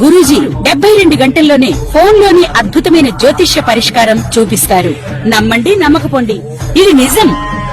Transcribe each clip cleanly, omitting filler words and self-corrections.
గురూజీ 72 గంటల్లోనే ఫోన్లోని అద్భుతమైన జ్యోతిష్య పరిష్కారం చూపిస్తారు. నమ్మండి నమ్మకపోండి, ఇది నిజం.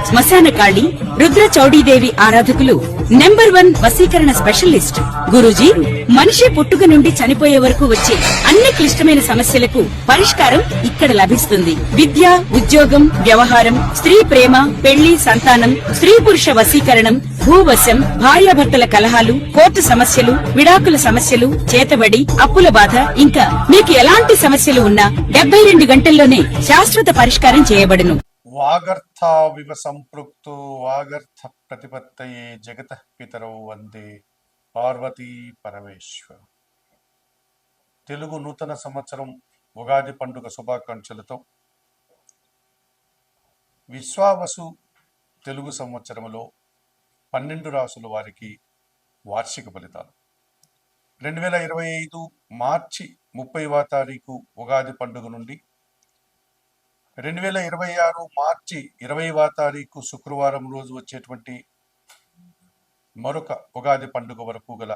శ్మశాన కాళి రుద్ర చౌడీదేవి ఆరాధకులు నంబర్ 1 వశీకరణ స్పెషలిస్ట్. గురూజీ మనిషి పుట్టుక నుండి చనిపోయే వరకు వచ్చే అన్ని క్లిష్టమైన సమస్యలకు పరిష్కారం ఇక్కడ లభిస్తుంది. విద్య, ఉద్యోగం, వ్యవహారం, స్త్రీ ప్రేమ, పెళ్లి, సంతానం, స్త్రీ పురుష వశీకరణం, భూవశం, భార్యాభర్తల కలహాలు, కోర్టు సమస్యలు, విడాకుల సమస్యలు, చేతబడి, అప్పుల బాధ, ఇంకా మీకు ఎలాంటి సమస్యలు ఉన్నా 72 గంటల్లోనే శాశ్వత పరిష్కారం చేయబడును. వాగర్థావివ సంపృక్తో వాగర్థ ప్రతిపత్తయే జగతః పితరౌ వందే పార్వతీ పరమేశ్వర. తెలుగు నూతన సంవత్సరం ఉగాది పండుగ శుభాకాంక్షలతో విశ్వావసు తెలుగు సంవత్సరంలో 12 రాసుల వారికి వార్షిక ఫలితాలు. 2025 మార్చి 30వ తారీఖు ఉగాది పండుగ నుండి 2026 మార్చి 20వ తారీఖు శుక్రవారం రోజు వచ్చేటువంటి మరొక ఉగాది పండుగ వరకు గల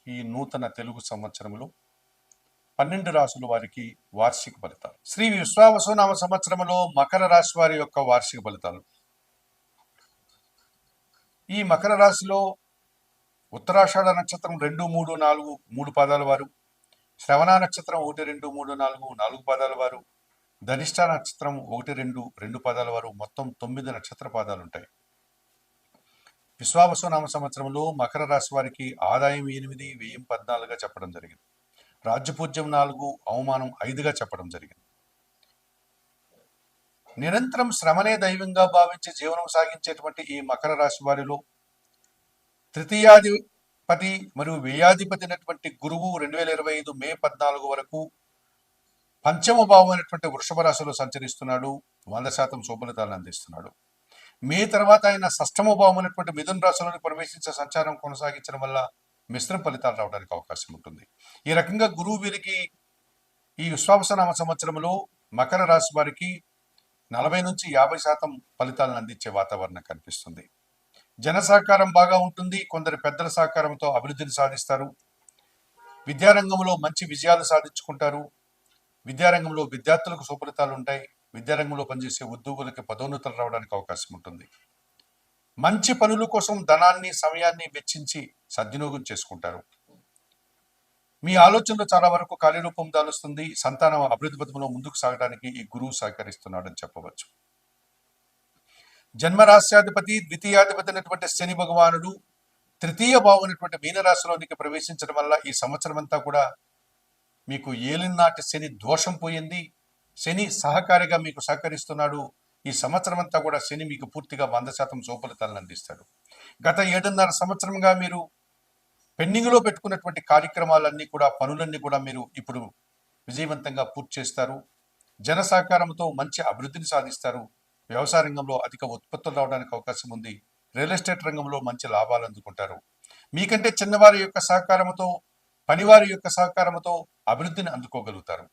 ఈ నూతన తెలుగు సంవత్సరంలో 12 రాసుల వారికి వార్షిక ఫలితాలు. శ్రీ విశ్వావసునామ సంవత్సరంలో మకర రాశి వారి యొక్క వార్షిక ఫలితాలు. ఈ మకర రాశిలో ఉత్తరాషాఢ నక్షత్రం 2, 3, 4 3 పాదాల వారు, శ్రవణ నక్షత్రం 1, 2, 3, 4 4 పాదాల వారు, ధనిష్ట నక్షత్రం 1, 2 2 పాదాల వారు, మొత్తం 9 నక్షత్ర పాదాలు ఉంటాయి. విశ్వావసునామ సంవత్సరంలో మకర రాశి వారికి ఆదాయం 8, వ్యయం 14గా చెప్పడం జరిగింది. రాజ్యపూజ్యం 4, అవమానం 5గా చెప్పడం జరిగింది. నిరంతరం శ్రమనే దైవంగా భావించి జీవనం సాగించేటువంటి ఈ మకర రాశి వారిలో తృతీయాధిపతి మరియు వ్యయాధిపతి అయినటువంటి గురువు 2025 మే 14 వరకు పంచమ భావం అయినటువంటి వృషభ రాశిలో సంచరిస్తున్నాడు. 100% శుభఫలితాలను అందిస్తున్నాడు. మే తర్వాత ఆయన షష్టమ భావం అయినటువంటి మిథున రాశిలోని ప్రవేశించే సంచారం కొనసాగించడం వల్ల మిశ్రమ ఫలితాలు రావడానికి అవకాశం ఉంటుంది. ఈ రకంగా గురువు వీరికి ఈ విశ్వావసునామ సంవత్సరంలో మకర రాశి వారికి 40 నుంచి 50% ఫలితాలను అందించే వాతావరణం కనిపిస్తుంది. జన సహకారం బాగా ఉంటుంది. కొందరు పెద్దల సహకారంతో అభివృద్ధిని సాధిస్తారు. విద్యారంగంలో మంచి విజయాలు సాధించుకుంటారు. విద్యారంగంలో విద్యార్థులకు సుఫలితాలు ఉంటాయి. విద్యారంగంలో పనిచేసే ఉద్యోగులకి పదోన్నతులు రావడానికి అవకాశం ఉంటుంది. మంచి పనుల కోసం ధనాన్ని, సమయాన్ని వెచ్చించి సద్వినియోగం చేసుకుంటారు. మీ ఆలోచనలు చాలా వరకు కార్యరూపం దాలుస్తుంది. సంతానం అభివృద్ధి పథంలో ముందుకు సాగడానికి ఈ గురువు సహకరిస్తున్నాడని చెప్పవచ్చు. జన్మరాశ్యాధిపతి, ద్వితీయాధిపతి అయినటువంటి శని భగవానుడు తృతీయ భావం అయినటువంటి మీనరాశిలోనికి ప్రవేశించడం వల్ల ఈ సంవత్సరం అంతా కూడా మీకు ఏలినాటి శని దోషం పోయింది. శని సహకారిగా మీకు సహకరిస్తున్నాడు. ఈ సంవత్సరం అంతా కూడా శని మీకు పూర్తిగా 100% శుభఫలితాలను అందిస్తాడు. గత 7.5 సంవత్సరంగా మీరు పెండింగ్లో పెట్టుకున్నటువంటి కార్యక్రమాలన్నీ కూడా, పనులన్నీ కూడా మీరు ఇప్పుడు విజయవంతంగా పూర్తి చేస్తారు. జన సహకారంతో మంచి అభివృద్ధిని సాధిస్తారు. వ్యవసాయ రంగంలో అధిక ఉత్పత్తులు రావడానికి అవకాశం ఉంది. రియల్ ఎస్టేట్ రంగంలో మంచి లాభాలు అందుకుంటారు. మీకంటే చిన్నవారి యొక్క సహకారంతో, పనివారి యొక్క సహకారంతో అభివృద్ధిని అందుకోగలుగుతారు.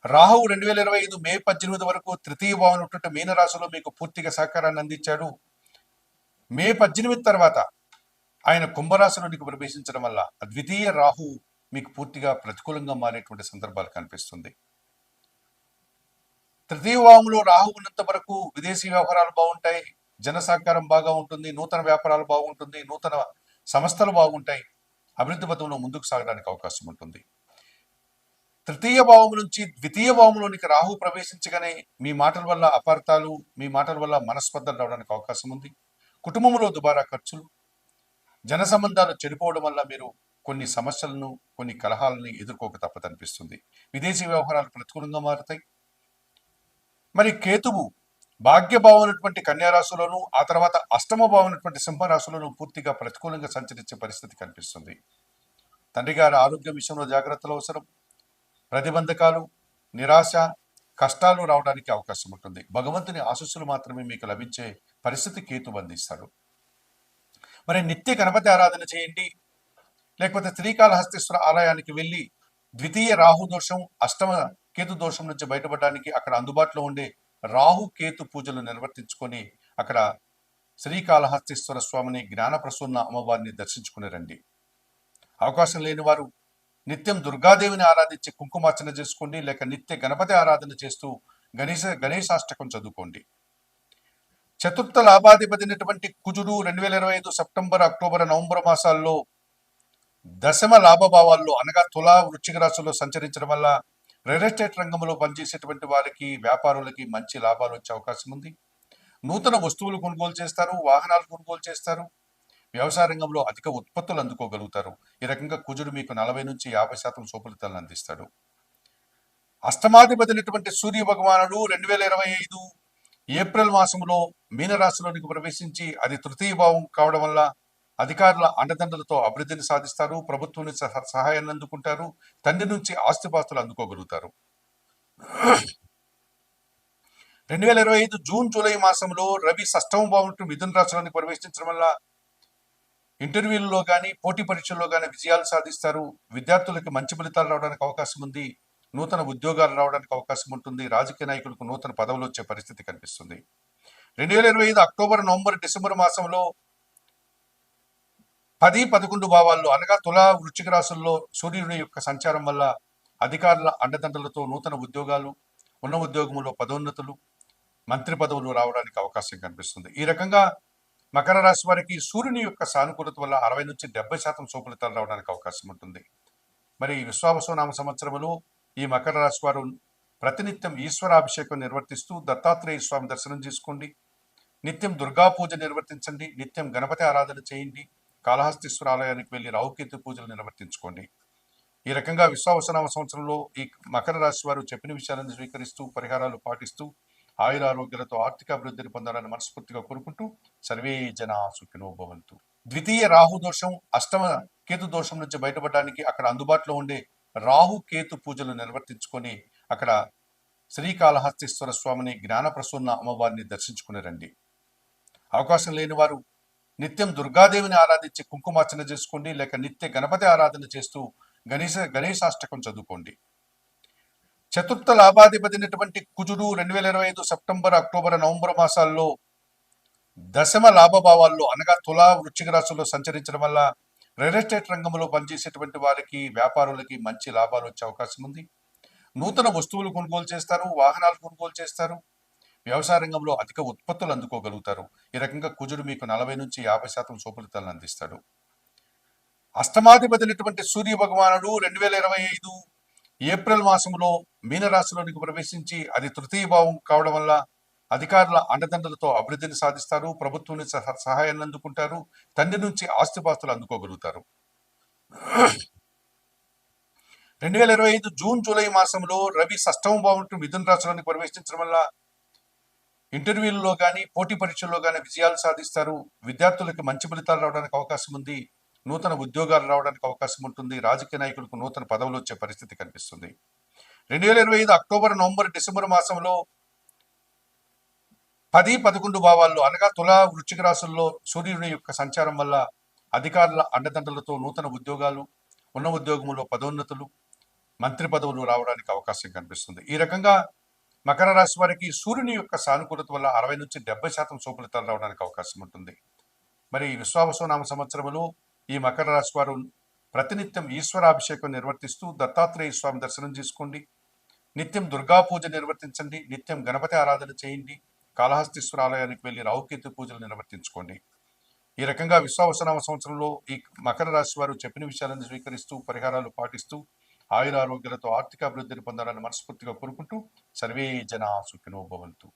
రాహువు 2025 మే 18 వరకు తృతీయ భావం ఉన్నటువంటి మీనరాశిలో మీకు పూర్తిగా సహకారాన్ని అందించాడు. మే 18 తర్వాత ఆయన కుంభరాశిలోనికి ప్రవేశించడం వల్ల ద్వితీయ రాహు మీకు పూర్తిగా ప్రతికూలంగా మారేటువంటి సందర్భాలు కనిపిస్తుంది. తృతీయ భావంలో రాహు ఉన్నంత వరకు విదేశీ వ్యవహారాలు బాగుంటాయి. జన సహకారం బాగా ఉంటుంది. నూతన వ్యాపారాలు బాగుంటుంది. నూతన సంస్థలు బాగుంటాయి. అభివృద్ధి పథంలో ముందుకు సాగడానికి అవకాశం ఉంటుంది. తృతీయ భావం నుంచి ద్వితీయ భావంలోనికి రాహు ప్రవేశించగానే మీ మాటల వల్ల అపార్థాలు, మీ మాటల వల్ల మనస్పర్ధలు రావడానికి అవకాశం ఉంది. కుటుంబంలో దుబారా ఖర్చులు, జన సంబంధాలు చెడిపోవడం వల్ల మీరు కొన్ని సమస్యలను, కొన్ని కలహాలని ఎదుర్కోక తప్పదనిపిస్తుంది. విదేశీ వ్యవహారాలు ప్రతికూలంగా మారుతాయి. మరి కేతువు భాగ్యభావం అయినటువంటి కన్యారాశిలోను, ఆ తర్వాత అష్టమ భావం అయినటువంటి సింహరాశిలోను పూర్తిగా ప్రతికూలంగా సంచరించే పరిస్థితి కనిపిస్తుంది. తండ్రి గారి ఆరోగ్య విషయంలో జాగ్రత్తలు అవసరం. ప్రతిబంధకాలు, నిరాశ, కష్టాలు రావడానికి అవకాశం ఉంటుంది. భగవంతుని ఆశీస్సులు మాత్రమే మీకు లభించే పరిస్థితి కేతు అందిస్తాడు. మరి నిత్య గణపతి ఆరాధన చేయండి. లేకపోతే శ్రీకాళహస్తీశ్వర ఆలయానికి వెళ్ళి ద్వితీయ రాహు దోషం, అష్టమ కేతు దోషం నుంచి బయటపడడానికి అక్కడ అందుబాటులో ఉండే రాహు కేతు పూజలు నిర్వర్తించుకొని అక్కడ శ్రీకాళహస్తీశ్వర స్వామిని, జ్ఞానప్రసూన్న అమ్మవారిని దర్శించుకుని రండి. అవకాశం లేని వారు నిత్యం దుర్గాదేవిని ఆరాధించి కుంకుమార్చన చేసుకోండి, లేక నిత్య గణపతి ఆరాధన చేస్తూ గణేశాష్టకం చదువుకోండి. చతుర్థ లాభాధిపతినటువంటి కుజుడు 2025 సెప్టెంబర్, అక్టోబర్, నవంబర్ మాసాల్లో దశమ లాభభావాల్లో అనగా తులా, వృశ్చిక రాశుల్లో సంచరించడం వల్ల రియల్ ఎస్టేట్ రంగంలో పనిచేసేటువంటి వారికి, వ్యాపారులకి మంచి లాభాలు వచ్చే అవకాశం ఉంది. నూతన వస్తువులు కొనుగోలు చేస్తారు, వాహనాలు కొనుగోలు చేస్తారు, వ్యవసాయ రంగంలో అధిక ఉత్పత్తులు అందుకోగలుగుతారు. ఈ రకంగా కుజుడు మీకు 40 నుంచి 50% శుభఫలితాలను అందిస్తాడు. అష్టమాధిపతినటువంటి సూర్య భగవానుడు 2025 ఏప్రిల్ మాసంలో మీనరాశిలోనికి ప్రవేశించి అది తృతీయ భావం కావడం వల్ల అధికారుల అండదండలతో అభివృద్ధిని సాధిస్తారు, ప్రభుత్వం నుంచి సహాయాన్ని అందుకుంటారు, తండ్రి నుంచి ఆస్తిపాస్తులు అందుకోగలుగుతారు. 2025 జూన్, జూలై మాసంలో రవి షష్టమ భావం మిథున రాశిలోనికి ప్రవేశించడం వల్ల ఇంటర్వ్యూల్లో కానీ, పోటీ పరీక్షల్లో కానీ విజయాలు సాధిస్తారు. విద్యార్థులకు మంచి ఫలితాలు రావడానికి అవకాశం ఉంది. నూతన ఉద్యోగాలు రావడానికి అవకాశం ఉంటుంది. రాజకీయ నాయకులకు నూతన పదవులు వచ్చే పరిస్థితి కనిపిస్తుంది. 2025 అక్టోబర్, నవంబర్, డిసెంబర్ మాసంలో 10, 11 భావాల్లో అనగా తులా, వృశ్చిక రాశుల్లో సూర్యుని యొక్క సంచారం వల్ల అధికారుల అండదండలతో నూతన ఉద్యోగాలు, ఉన్న ఉద్యోగంలో పదోన్నతులు, మంత్రి పదవులు రావడానికి అవకాశం కనిపిస్తుంది. ఈ రకంగా మకర రాశి వారికి సూర్యుని యొక్క సానుకూలత వల్ల 60 నుంచి 70% శుభఫలితాలు రావడానికి అవకాశం ఉంటుంది. మరి విశ్వావసునామ సంవత్సరములో ఈ మకర రాశి వారు ప్రతినిత్యం ఈశ్వరాభిషేకం నిర్వర్తిస్తూ దత్తాత్రేయ స్వామి దర్శనం చేసుకోండి, నిత్యం దుర్గా పూజ నిర్వర్తించండి, నిత్యం గణపతి ఆరాధన చేయండి, కాళహస్తీశ్వర ఆలయానికి వెళ్లి రాహుకేతు పూజలు నిర్వర్తించుకోండి. ఈ రకంగా విశ్వావసునామ సంవత్సరంలో ఈ మకర రాశి వారు చెప్పిన విషయాలను స్వీకరిస్తూ పరిహారాలు పాటిస్తూ ఆయుర ఆరోగ్యాలతో ఆర్థిక అభివృద్ధిని పొందాలని మనస్ఫూర్తిగా కోరుకుంటూ సర్వే జనా సుఖినో భవంతు. ద్వితీయ రాహు దోషం, అష్టమ కేతు దోషం నుంచి బయటపడడానికి అక్కడ అందుబాటులో ఉండే రాహు కేతు పూజలు నిర్వర్తించుకొని అక్కడ శ్రీకాళహస్తీశ్వర స్వామిని, జ్ఞాన ప్రసన్న అమ్మవారిని దర్శించుకుని రండి. అవకాశం లేని వారు నిత్యం దుర్గాదేవిని ఆరాధించి కుంకుమార్చన చేసుకోండి, లేక నిత్య గణపతి ఆరాధన చేస్తూ గణేశాష్టకం చదువుకోండి. చతుర్థ లాభాధిపతినటువంటి కుజుడు 2025 సెప్టెంబర్, అక్టోబర్, నవంబర్ మాసాల్లో దశమ లాభభావాల్లో అనగా తులా, వృశ్చిక రాశుల్లో సంచరించడం వల్ల రియల్ ఎస్టేట్ రంగంలో పనిచేసేటువంటి వారికి, వ్యాపారులకి మంచి లాభాలు వచ్చే అవకాశం ఉంది. నూతన వస్తువులు కొనుగోలు చేస్తారు, వాహనాలు కొనుగోలు చేస్తారు, వ్యవసాయ రంగంలో అధిక ఉత్పత్తులు అందుకోగలుగుతారు. ఈ రకంగా కుజుడు మీకు 40 నుంచి 50% శుభఫలితాలను అందిస్తాడు. అష్టమాధిపతినటువంటి సూర్య భగవానుడు 2025 ఏప్రిల్ మాసంలో మీనరాశిలోనికి ప్రవేశించి అది తృతీయ భావం కావడం వల్ల అధికారుల అండదండలతో అభివృద్ధిని సాధిస్తారు, ప్రభుత్వం నుంచి సహాయాన్ని అందుకుంటారు, తండ్రి నుంచి ఆస్తిపాస్తులు అందుకోగలుగుతారు. 2025 జూన్, జూలై మాసంలో రవి షష్టమ భావం మిథున రాశిలోనికి ప్రవేశించడం వల్ల ఇంటర్వ్యూల్లో కానీ, పోటీ పరీక్షల్లో కానీ విజయాలు సాధిస్తారు. విద్యార్థులకు మంచి ఫలితాలు రావడానికి అవకాశం ఉంది. నూతన ఉద్యోగాలు రావడానికి అవకాశం ఉంటుంది. రాజకీయ నాయకులకు నూతన పదవులు వచ్చే పరిస్థితి కనిపిస్తుంది. 2025 అక్టోబర్, నవంబర్, డిసెంబర్ మాసంలో 10, 11 భావాల్లో అనగా తులా, వృశ్చిక రాశుల్లో సూర్యుని యొక్క సంచారం వల్ల అధికారుల అండదండలతో నూతన ఉద్యోగాలు, ఉన్న ఉద్యోగంలో పదోన్నతులు, మంత్రి పదవులు రావడానికి అవకాశం కనిపిస్తుంది. ఈ రకంగా మకర రాశి వారికి సూర్యుని యొక్క సానుకూలత వల్ల 60 నుంచి 70% శుభఫలితాలు రావడానికి అవకాశం ఉంటుంది. మరి విశ్వావసునామ సంవత్సరములో ఈ మకర రాశి వారు ప్రతినిత్యం ఈశ్వరాభిషేకం నిర్వర్తిస్తూ దత్తాత్రేయ స్వామి దర్శనం చేసుకోండి, నిత్యం దుర్గా పూజ నిర్వర్తించండి, నిత్యం గణపతి ఆరాధన చేయండి, కాళహస్తీశ్వర ఆలయానికి వెళ్లి రాహుకేతు పూజలు నిర్వర్తించుకోండి. ఈ రకంగా విశ్వావసునామ సంవత్సరంలో ఈ మకర రాశి వారు చెప్పిన విషయాలను స్వీకరిస్తూ పరిహారాలు పాటిస్తూ ఆయుర ఆరోగ్యాలతో ఆర్థిక అభివృద్ధిని పొందాలని మనస్ఫూర్తిగా కోరుకుంటూ సర్వే జనా సుఖినో భవంతు.